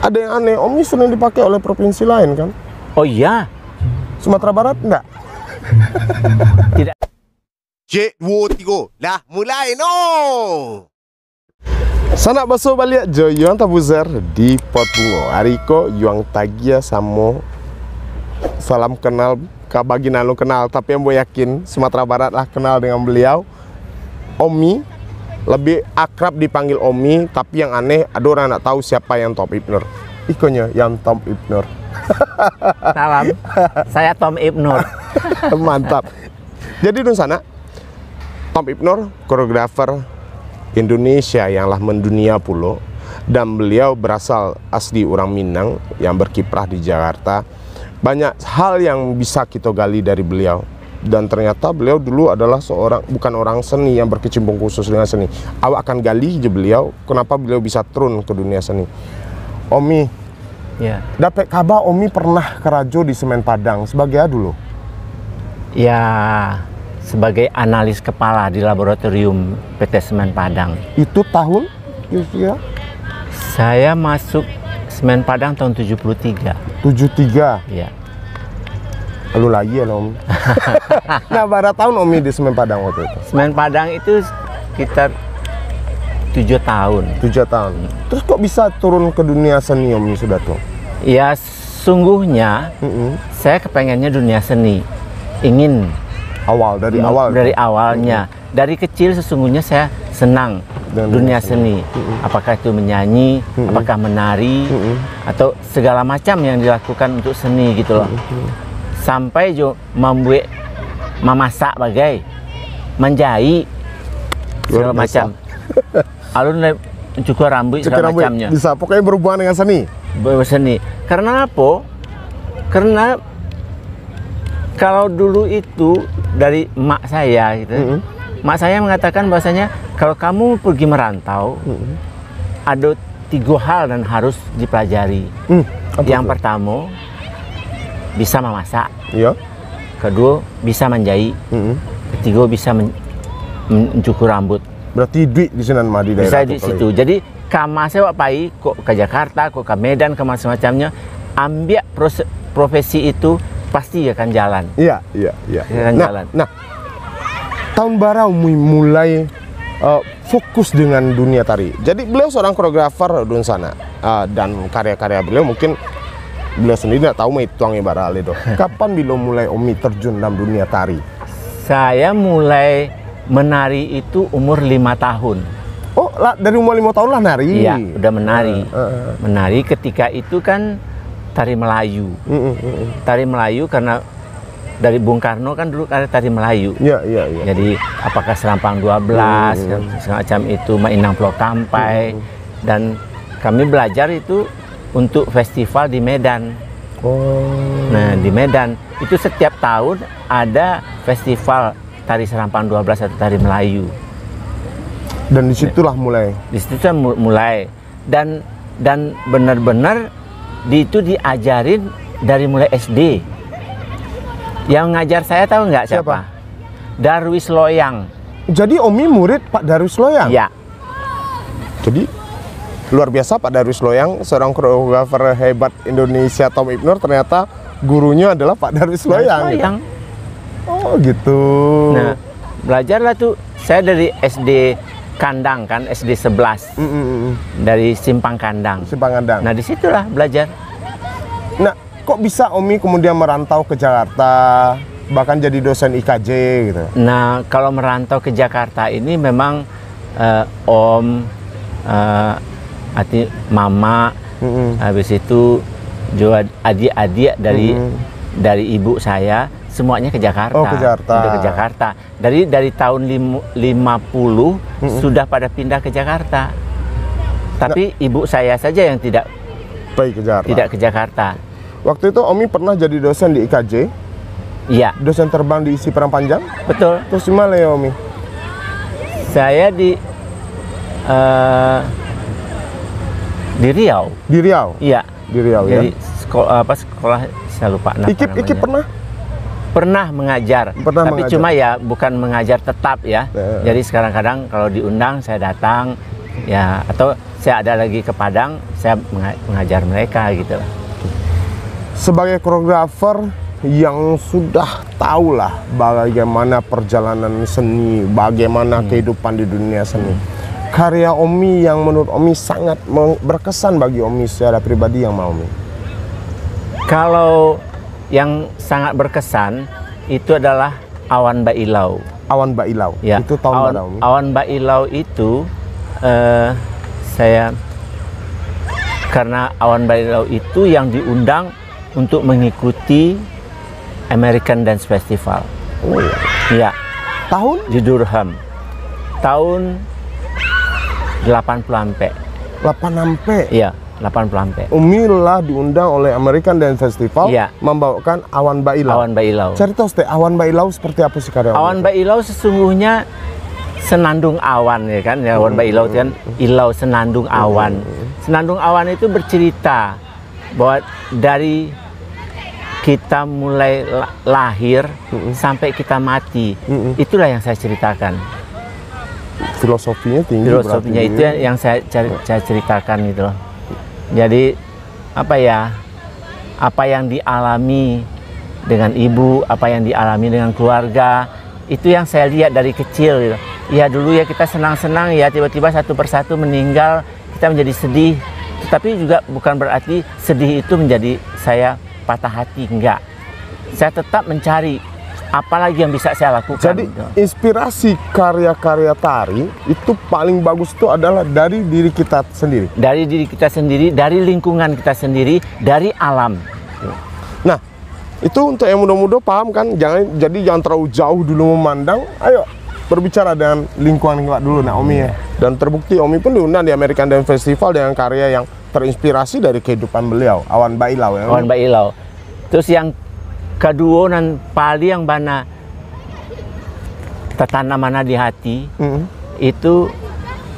Ada yang aneh, Om ini sering dipakai oleh provinsi lain kan? Oh iya. Sumatera Barat enggak? Tidak. Cik, 2, 3, dah mulai no. Sanak baso balik jo yuang tabuzer di pot bungo. Ariko yuang tagia samo salam kenal kabagi nalo kenal, tapi yang gue yakin Sumatera Barat lah kenal dengan beliau. Omi, lebih akrab dipanggil Omi, tapi yang aneh ada orang nggak tahu siapa yang Tom Ibnur. Ikonya yang Tom Ibnur. Salam. Saya Tom Ibnur. Mantap. Jadi dun sana Tom Ibnur koreografer Indonesia yang lah mendunia pulo, dan beliau berasal asli orang Minang yang berkiprah di Jakarta. Banyak hal yang bisa kita gali dari beliau, dan ternyata beliau dulu adalah bukan orang seni yang berkecimpung khusus dengan seni. Awak akan gali je beliau kenapa beliau bisa turun ke dunia seni. Omi, Ya. dapat kabar Omi pernah kerajo di Semen Padang sebagai dulu. Ya, sebagai analis kepala di laboratorium PT Semen Padang. Itu tahun kira-kira Saya masuk Semen Padang tahun 73. 73. Ya. Lalu lagi ya Om. Nah, berapa tahun Omi di Semen Padang waktu itu? Semen Padang itu sekitar 7 tahun. 7 tahun. Terus kok bisa turun ke dunia seni Omi sudah tuh? Ya, sungguhnya saya kepengennya dunia seni. Ingin Dari awal. dari awalnya. Dari kecil sesungguhnya saya senang Dan dunia seni. Apakah itu menyanyi, apakah menari, atau segala macam yang dilakukan untuk seni gitu loh. Sampai jo membuat memasak bagai menjahit segala Luar biasa. macam. Alun cukur rambut segala macamnya. Bisa, pokoknya berhubungan dengan seni. Berseni. Karena apa? Karena kalau dulu itu dari emak saya gitu. Emak saya mengatakan bahwasanya kalau kamu pergi merantau, ada 3 hal dan harus dipelajari. Yang pertama, bisa memasak. Iya. Kedua, bisa menjahit. Ketiga, bisa mencukur rambut. Berarti duit di sana mah di daerah. Bisa di situ. Jadi kama saya pai kok ke Jakarta, kok ke Medan, ke macam-macamnya, ambil profesi itu pasti akan jalan. Iya. Akan jalan. Nah, tahun baru mulai fokus dengan dunia tari. Jadi beliau seorang koreografer dun sana, dan karya-karya beliau mungkin beliau sendiri nggak tahu mah tuang ibarat itu. Kapan beliau mulai Omi terjun dalam dunia tari? Saya mulai menari itu umur 5 tahun. Oh, dari umur 5 tahun lah nari. Iya, udah menari. Menari ketika itu kan tari Melayu. Tari Melayu karena dari Bung Karno kan dulu ada tari Melayu. Iya. Jadi apakah Serampang 12, semacam itu, Mainang Pulau Kampai, dan kami belajar itu untuk festival di Medan. Nah, di Medan itu setiap tahun ada festival tari Serampang 12 atau tari Melayu. Dan disitulah mulai. Di situ saya mulai dan benar-benar itu diajarin dari mulai SD. Yang ngajar saya tahu nggak siapa? Darwis Loyang. Jadi Omi murid Pak Darwis Loyang? Ya. Jadi luar biasa Pak Darwis Loyang, seorang koreografer hebat Indonesia Tom Ibnur, ternyata gurunya adalah Pak Darwis Loyang. Oh gitu. Nah, belajarlah tuh saya dari SD Kandang kan, SD 11. Dari Simpang Kandang. Simpang Kandang. Nah, disitulah belajar. Nah, kok bisa Omi kemudian merantau ke Jakarta, bahkan jadi dosen IKJ gitu? Nah, kalau merantau ke Jakarta ini memang Om, Mama, habis itu juga adik-adik dari ibu saya, semuanya ke Jakarta. Oh, ke Jakarta. Sudah ke Jakarta. Dari tahun 50 sudah pada pindah ke Jakarta. Tapi ibu saya saja yang tidak ke Jakarta. Tidak ke Jakarta. Waktu itu Omi pernah jadi dosen di IKJ? Iya. Dosen terbang di isi perang panjang? Betul. Terus di mana ya Omi? Saya di Riau. Di Riau? Iya. Di Riau. Jadi Ya. sekolah saya lupa nama. Ikip pernah? Pernah mengajar. Tapi mengajar. cuma ya bukan mengajar tetap ya. Jadi sekarang kadang kalau diundang saya datang ya, atau saya ada lagi ke Padang, saya mengajar mereka gitu. Sebagai koreografer yang sudah tahulah bagaimana perjalanan seni, bagaimana kehidupan di dunia seni. Karya Omi yang menurut Omi sangat berkesan bagi Omi secara pribadi yang mau Omi. Kalau yang sangat berkesan itu adalah Awan Bailau. Awan Bailau. Ya. Itu tahun berapa Omi? Awan Bailau itu saya karena Awan Bailau itu yang diundang untuk mengikuti American Dance Festival. Oh, Ya, tahun? di Durham. Tahun 80 8 Iya, 80 Umi lah diundang oleh American Dance Festival, Iya. membawakan Awan Bailau. Awan Bailau. Cerita Awan Bailau seperti apa sih karya Omi? Awan Bailau sesungguhnya senandung awan ya kan, ya Awan Bailau itu kan ilau senandung awan. Senandung awan itu bercerita bahwa dari kita mulai lahir sampai kita mati, itulah yang saya ceritakan. Filosofinya tinggi. Filosofinya berarti. itu yang saya ceritakan gitu loh. Jadi apa ya, apa yang dialami dengan ibu, apa yang dialami dengan keluarga, itu yang saya lihat dari kecil gitu. Ya dulu ya kita senang-senang ya, tiba-tiba satu persatu meninggal, kita menjadi sedih. Tetapi juga bukan berarti sedih itu menjadi saya patah hati, enggak. Saya tetap mencari apa lagi yang bisa saya lakukan. Jadi gitu. inspirasi karya-karya tari itu paling bagus itu adalah dari diri kita sendiri. Dari diri kita sendiri, dari lingkungan kita sendiri, dari alam. Nah, itu untuk yang muda-muda paham kan, jangan terlalu jauh dulu memandang. Ayo berbicara dengan lingkungan kita dulu, nah Omi ya. Dan terbukti Omi pun diundang di American Dance Festival dengan karya yang terinspirasi dari kehidupan beliau, Awan Bailau ya. Awan Bailau. Terus yang kedua dan paling yang bana tertanam mana di hati itu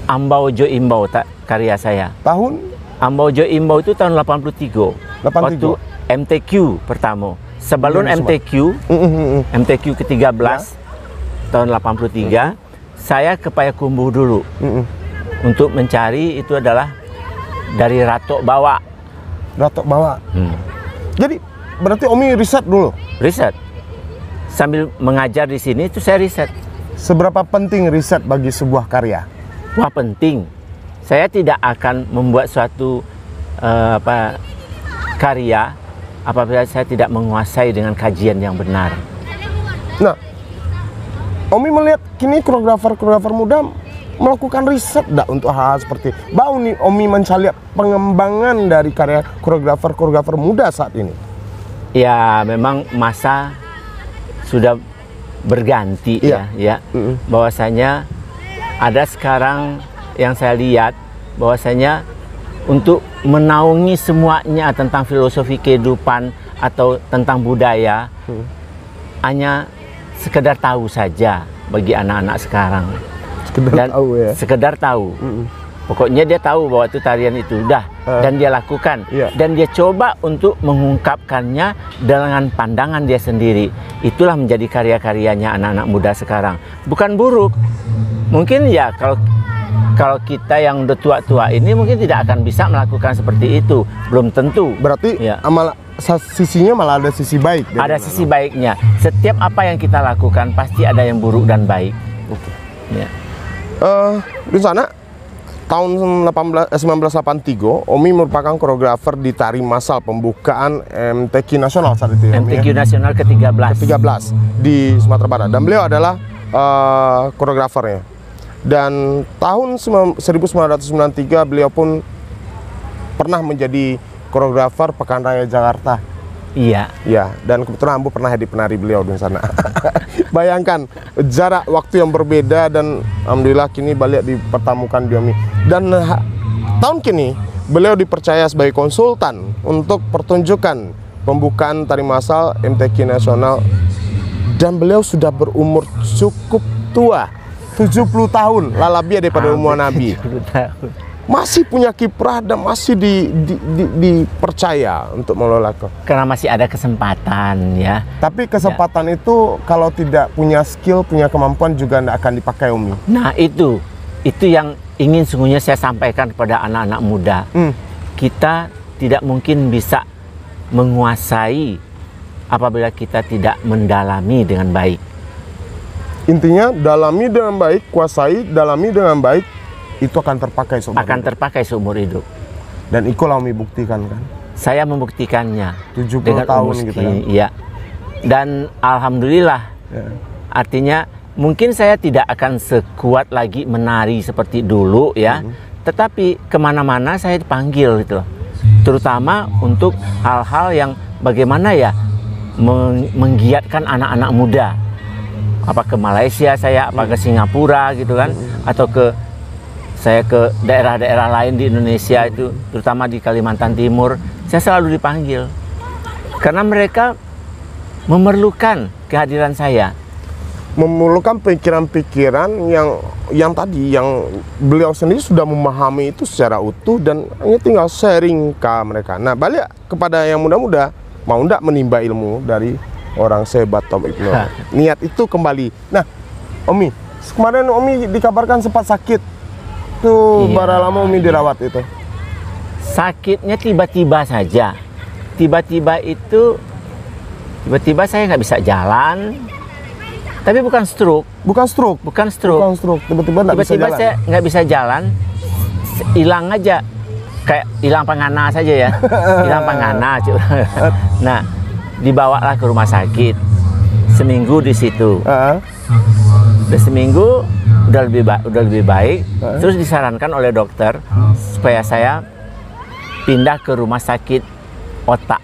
Ambau Jo Imbau karya saya. Tahun Ambau Jo Imbau itu tahun 83. 83. Waktu MTQ pertama. Sebelum MTQ ke-13 tahun 83, saya ke Payakumbuh dulu untuk mencari itu adalah dari Ratok Bawa. Datuk bawa. Jadi berarti Omi riset dulu. Riset. Sambil mengajar di sini itu saya riset. Seberapa penting riset bagi sebuah karya? Wah, penting. Saya tidak akan membuat suatu karya apabila saya tidak menguasai dengan kajian yang benar. Nah, Omi melihat kini koreografer muda melakukan riset untuk hal-hal seperti bau nih Omi mencari pengembangan dari karya koreografer muda saat ini. Ya, memang masa sudah berganti ya. Bahwasanya ada sekarang yang saya lihat bahwasanya untuk menaungi semuanya tentang filosofi kehidupan atau tentang budaya hanya sekedar tahu saja bagi anak-anak sekarang. Sekedar tahu. Pokoknya dia tahu bahwa itu tarian itu udah dan dia lakukan dan dia coba untuk mengungkapkannya dengan pandangan dia sendiri. Itulah menjadi karya-karyanya anak-anak muda sekarang. Bukan buruk. Mungkin ya kalau kita yang udah tua-tua ini mungkin tidak akan bisa melakukan seperti itu. Belum tentu. Berarti sisinya malah ada sisi baik. Ada sisi baiknya. Setiap apa yang kita lakukan pasti ada yang buruk dan baik. Ya. Di sana tahun 1983 Omi merupakan koreografer di tari massal pembukaan MTQ nasional saat itu ya, MTQ nasional ke-13 di Sumatera Barat dan beliau adalah koreografernya. Dan tahun 1993 beliau pun pernah menjadi koreografer Pekan Raya Jakarta. Iya. Ya, dan kebetulan Ambu pernah jadi penari beliau di sana. Bayangkan jarak waktu yang berbeda dan alhamdulillah kini balik dipertemukan di Omi. Dan tahun kini beliau dipercaya sebagai konsultan untuk pertunjukan pembukaan tari massal MTQ nasional dan beliau sudah berumur cukup tua, 70 tahun, lalabia daripada umur Nabi. 70 tahun. Masih punya kiprah dan masih dipercaya untuk mengelola. Karena masih ada kesempatan ya. Tapi kesempatan itu kalau tidak punya skill, punya kemampuan juga tidak akan dipakai Umi. Nah itu yang ingin sungguhnya saya sampaikan kepada anak-anak muda. Kita tidak mungkin bisa menguasai apabila kita tidak mendalami dengan baik. Intinya dalami dengan baik, kuasai, dalami dengan baik, itu akan terpakai seumur Akan hidup. terpakai seumur hidup. Dan Iko Lami buktikan kan. Saya membuktikannya 70 dengan tahun umur gitu segini, ya. Dan alhamdulillah, artinya mungkin saya tidak akan sekuat lagi menari seperti dulu ya, tetapi kemana-mana saya dipanggil gitu loh. Terutama untuk hal-hal yang bagaimana ya menggiatkan anak-anak muda. Apa ke Malaysia saya, apa ke Singapura gitu kan, atau saya ke daerah-daerah lain di Indonesia itu, terutama di Kalimantan Timur, saya selalu dipanggil karena mereka memerlukan kehadiran saya. Memerlukan pikiran-pikiran yang tadi yang beliau sendiri sudah memahami itu secara utuh dan hanya tinggal sharing ke mereka. Nah, balik kepada yang muda-muda, mau ndak menimba ilmu dari orang sehebat Tom Ibnur. Niat itu kembali. Nah, Omi, kemarin Omi dikabarkan sempat sakit. Tuh, Iya. berapa lama Omi dirawat itu? Sakitnya tiba-tiba saja. Tiba-tiba saya nggak bisa jalan. Tapi bukan stroke. Bukan stroke. Bukan stroke. Bukan stroke. Tiba-tiba nggak bisa Tiba-tiba jalan. saya nggak bisa jalan. Hilang aja. Kayak hilang pangana saja ya. Hilang pangana. Nah, dibawalah ke rumah sakit. Seminggu di situ. Udah seminggu udah lebih baik. Terus disarankan oleh dokter supaya saya pindah ke rumah sakit otak.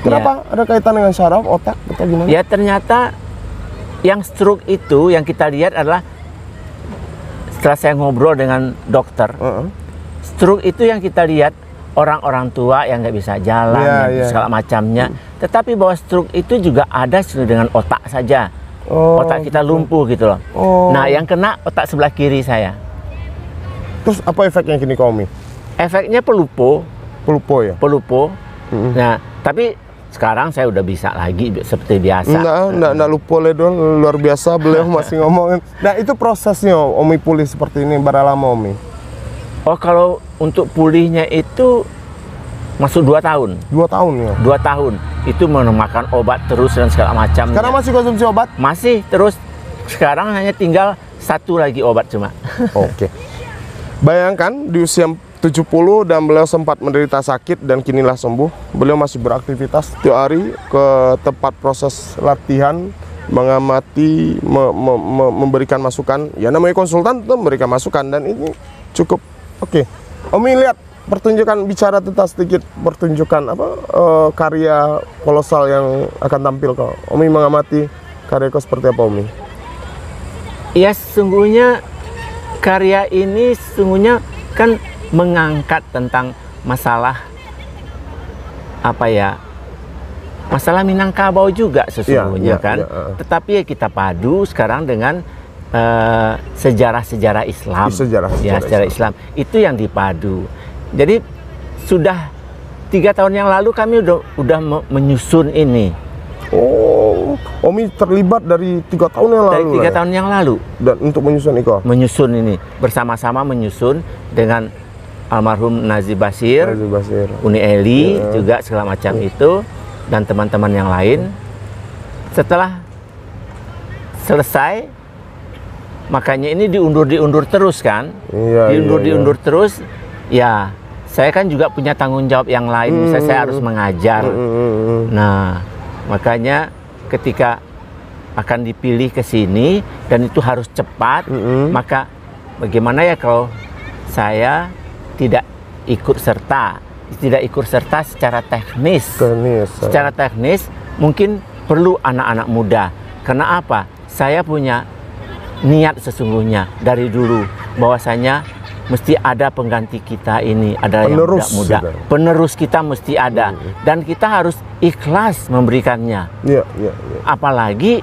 Kenapa? Ada kaitan dengan saraf, otak, atau gimana? Ya ternyata yang stroke itu yang kita lihat adalah setelah saya ngobrol dengan dokter, stroke itu yang kita lihat orang-orang tua yang nggak bisa jalan, segala macamnya. Tetapi bahwa stroke itu juga ada dengan otak saja. Otak kita lumpuh gitu loh. Nah, yang kena otak sebelah kiri saya. Terus apa efeknya kini Omi? Efeknya pelupo. Pelupo ya? Pelupo. Nah, tapi sekarang saya udah bisa lagi seperti biasa. Enggak lupa Ledon, luar biasa beliau masih ngomongin. Nah, itu prosesnya Omi pulih seperti ini, berapa lama Omi? Oh, kalau untuk pulihnya itu masuk 2 tahun. 2 tahun ya? 2 tahun. Itu memakan obat terus dan segala macam. Sekarang masih konsumsi obat? Masih terus. Sekarang hanya tinggal 1 lagi obat cuma. Oke. Bayangkan di usia 70 dan beliau sempat menderita sakit dan kinilah sembuh. Beliau masih beraktivitas setiap hari ke tempat proses latihan, mengamati, memberikan masukan. Ya namanya konsultan itu memberikan masukan dan ini cukup oke. Omi lihat pertunjukan, bicara tentang sedikit pertunjukan karya kolosal yang akan tampil kok. Omi mengamati karya kau seperti apa Omi? Ya sesungguhnya karya ini sesungguhnya kan mengangkat tentang masalah masalah Minangkabau juga sesungguhnya kan. Tetapi ya kita padu sekarang dengan sejarah-sejarah Islam. Sejarah Islam itu yang dipadu. Jadi sudah 3 tahun yang lalu kami udah menyusun ini. Oh, Omi terlibat dari 3 tahun yang lalu. Dari 3 tahun yang lalu. Dan untuk menyusun itu? Menyusun ini bersama-sama menyusun dengan almarhum Nazib Basir, Uni Eli juga segala macam itu dan teman-teman yang lain. Setelah selesai, makanya ini diundur terus kan? Diundur terus. Ya, saya kan juga punya tanggung jawab yang lain. Misalnya saya harus mengajar. Nah, makanya ketika akan dipilih ke sini dan itu harus cepat, maka bagaimana ya kalau saya tidak ikut serta secara teknis. Secara teknis mungkin perlu anak-anak muda. Karena apa? Saya punya niat sesungguhnya dari dulu bahwasanya mesti ada pengganti kita ini, ada yang muda-muda. Penerus kita mesti ada dan kita harus ikhlas memberikannya. Apalagi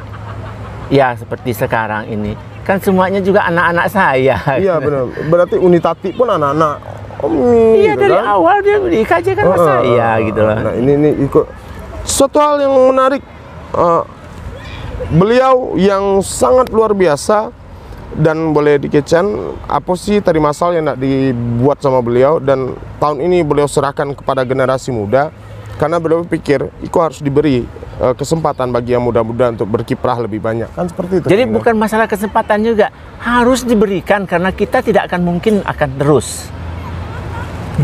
ya seperti sekarang ini kan semuanya juga anak-anak saya. Iya benar. Berarti Unitati pun anak-anak Omi. Iya gitu dari awal dia dikajikan sama saya gitu loh. Nah ini ikut suatu hal yang menarik. Beliau yang sangat luar biasa Dan boleh dikecen apa sih tadi masal yang nak dibuat sama beliau, dan tahun ini beliau serahkan kepada generasi muda karena beliau pikir itu harus diberi kesempatan bagi yang muda-muda untuk berkiprah lebih banyak, kan seperti itu. Jadi bukan masalah kesempatan juga, harus diberikan karena kita tidak akan mungkin akan terus.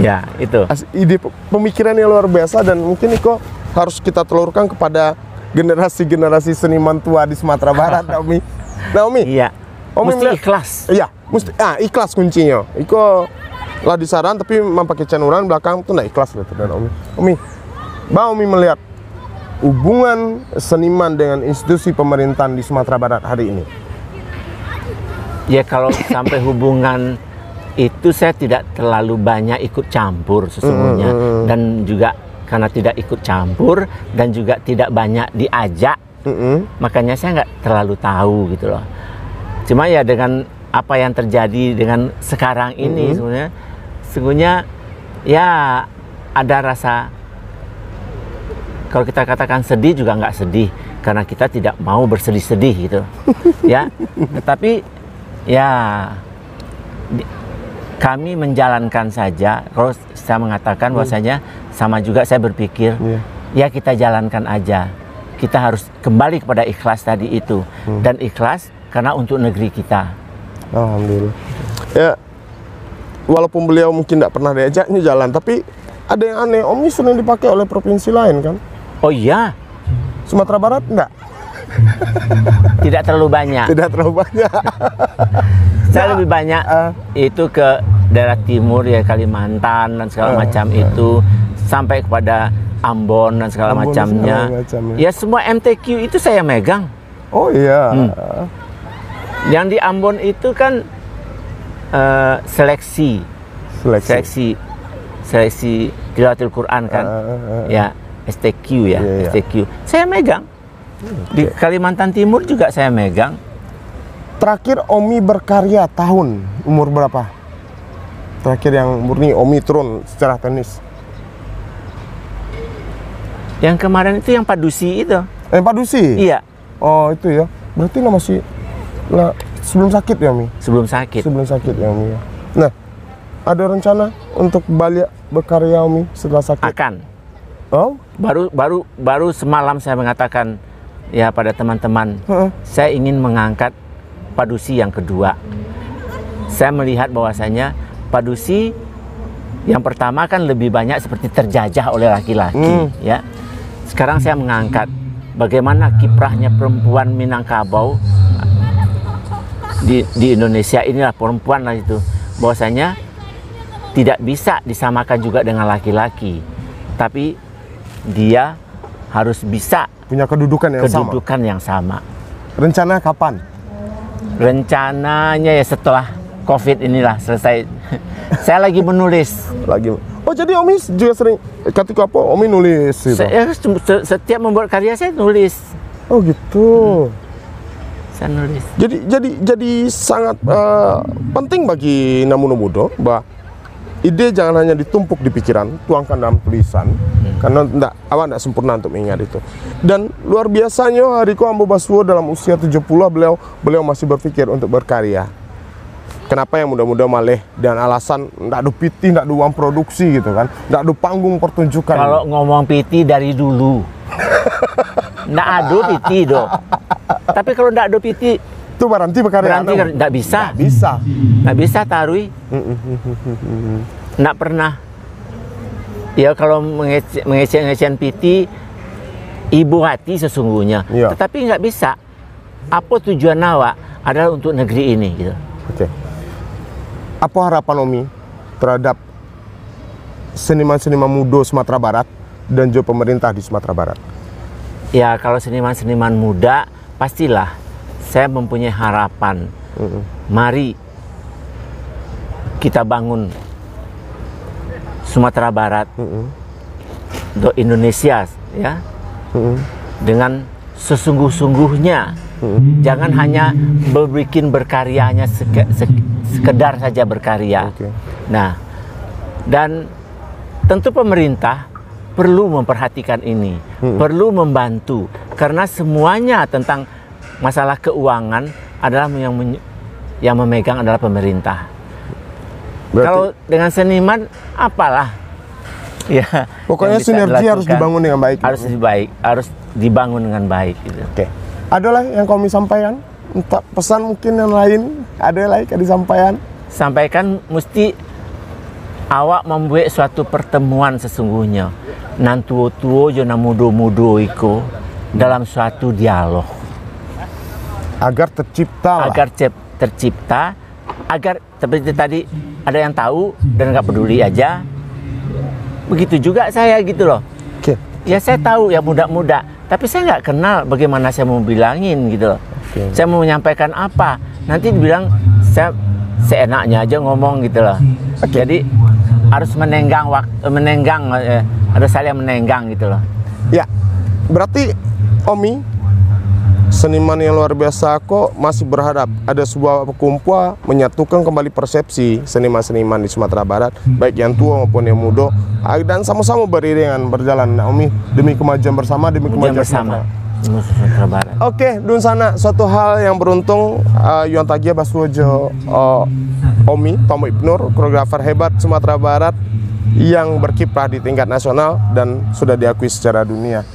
Ya, itu. Ide pemikiran yang luar biasa, dan mungkin Iko harus kita telurkan kepada generasi-generasi seniman tua di Sumatera Barat, Naomi. Naomi. Iya. Omi Mesti ikhlas. Iya, mesti ikhlas kuncinya. Iko lah disaran tapi memakai canuran belakang tuh nggak ikhlas gitu dan Omi. Bang Omi melihat hubungan seniman dengan institusi pemerintahan di Sumatera Barat hari ini. Ya kalau sampai hubungan itu saya tidak terlalu banyak ikut campur sesungguhnya, dan juga karena tidak ikut campur dan juga tidak banyak diajak, makanya saya nggak terlalu tahu gitu loh. Cuma ya dengan apa yang terjadi dengan sekarang ini sesungguhnya ya ada rasa, kalau kita katakan sedih juga nggak sedih karena kita tidak mau bersedih-sedih gitu ya, tetapi ya kami menjalankan saja. Kalau saya mengatakan bahwasanya sama juga saya berpikir ya kita jalankan aja, kita harus kembali kepada ikhlas tadi itu, dan ikhlas karena untuk negeri kita. Alhamdulillah. Ya, walaupun beliau mungkin tidak pernah diajaknya jalan, tapi ada yang aneh, Om ini sering dipakai oleh provinsi lain kan? Oh iya. Sumatera Barat enggak? Tidak terlalu banyak. Tidak terlalu banyak. Saya lebih banyak itu ke daerah timur ya, Kalimantan dan segala macam itu, sampai kepada Ambon dan segala macamnya. Ya semua MTQ itu saya megang. Oh iya. Yang di Ambon itu kan seleksi tilawatil Quran kan, ya STQ ya, STQ. Saya megang. Di Kalimantan Timur juga saya megang. Terakhir Omi berkarya tahun umur berapa? Terakhir yang murni Omi turun secara teknis. Yang kemarin itu yang Padusi itu. Padusi? Iya. Oh itu ya. Berarti lo masih sebelum sakit ya Omi? Sebelum sakit ya Omi ya. Nah, ada rencana untuk balik berkarya Omi setelah sakit? Akan. Oh? Baru semalam saya mengatakan ya pada teman-teman, saya ingin mengangkat Padusi yang kedua. Saya melihat bahwasanya Padusi yang pertama kan lebih banyak seperti terjajah oleh laki-laki, ya. Sekarang saya mengangkat bagaimana kiprahnya perempuan Minangkabau di Indonesia, inilah perempuan lah itu, bahwasanya tidak bisa disamakan juga dengan laki-laki, tapi dia harus bisa punya kedudukan yang sama. Rencana kapan? Rencananya ya setelah COVID inilah selesai. Saya lagi menulis. Oh jadi Omi juga sering ketika apa Omi nulis gitu? Setiap membuat karya saya nulis. Oh gitu. Saya nulis. Jadi sangat penting bagi namun muda bahwa ide jangan hanya ditumpuk di pikiran, tuangkan dalam tulisan, karena awak tidak sempurna untuk mengingat itu. Dan luar biasanya Hariko Ambo Basuo dalam usia 70 beliau masih berpikir untuk berkarya. Kenapa yang muda-muda maleh dan alasan tidak ada piti, tidak ada uang produksi gitu kan, tidak ada panggung pertunjukan. Kalau ngomong piti dari dulu, tidak ada piti dong. Tapi kalau tidak ada piti, itu berarti berkarya. Berarti tidak bisa. Nggak bisa tarui. Nggak pernah. Ya kalau mengecek piti, ibu hati sesungguhnya. Ya. Tetapi nggak bisa. Apa tujuan awak adalah untuk negeri ini gitu. Oke. Apa harapan Omi terhadap seniman-seniman muda Sumatera Barat dan juga pemerintah di Sumatera Barat? Ya kalau seniman-seniman muda pastilah saya mempunyai harapan. Mari kita bangun Sumatera Barat, untuk Indonesia ya, dengan sesungguh-sungguhnya. Jangan hanya berkaryanya sekedar saja berkarya. Nah, dan tentu pemerintah perlu memperhatikan ini, perlu membantu, karena semuanya tentang masalah keuangan adalah yang yang memegang adalah pemerintah. Berarti, Kalau dengan seniman, apalah. Ya. pokoknya yang bisa sinergi harus dilakukan, dibangun dengan baik. harus dibangun dengan baik. Gitu. Oke. Adalah yang kami sampaikan. Entah pesan mungkin yang lain, ada lagi yang disampaikan. Sampaikan mesti awak membuat suatu pertemuan sesungguhnya. Nan tuo-tuo jo na mudo-mudo iko dalam suatu dialog. Agar tercipta lah. Agar tercipta, agar seperti tadi ada yang tahu dan nggak peduli aja. Begitu juga saya gitu loh. Oke. Ya saya tahu ya muda-muda, tapi saya nggak kenal bagaimana saya mau bilangin gitu loh. Oke. Saya mau menyampaikan apa, nanti dibilang saya seenaknya aja ngomong gitu loh. Jadi harus harus saling menenggang gitu loh. Ya, berarti Omi, seniman yang luar biasa kok masih berharap ada sebuah kumpulan menyatukan kembali persepsi seniman-seniman di Sumatera Barat, baik yang tua maupun yang muda, dan sama-sama beriringan berjalan. Nah, Omi, demi kemajuan bersama, demi kemajuan bersama. Sumatera. Sumatera Barat. Oke, Dun Sana, suatu hal yang beruntung Yuan Tagia Baswojo Omi, Tom Ibnur, koreografer hebat Sumatera Barat yang berkiprah di tingkat nasional dan sudah diakui secara dunia.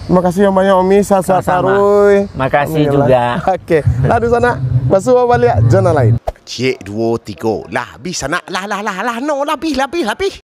Terima kasih yang banyak Omi, sehat-sehat Taruy. Makasih juga. Oke, lalu sana, Basuh balik zona lain. Cik 2 3 lah habis anak lah no lah habis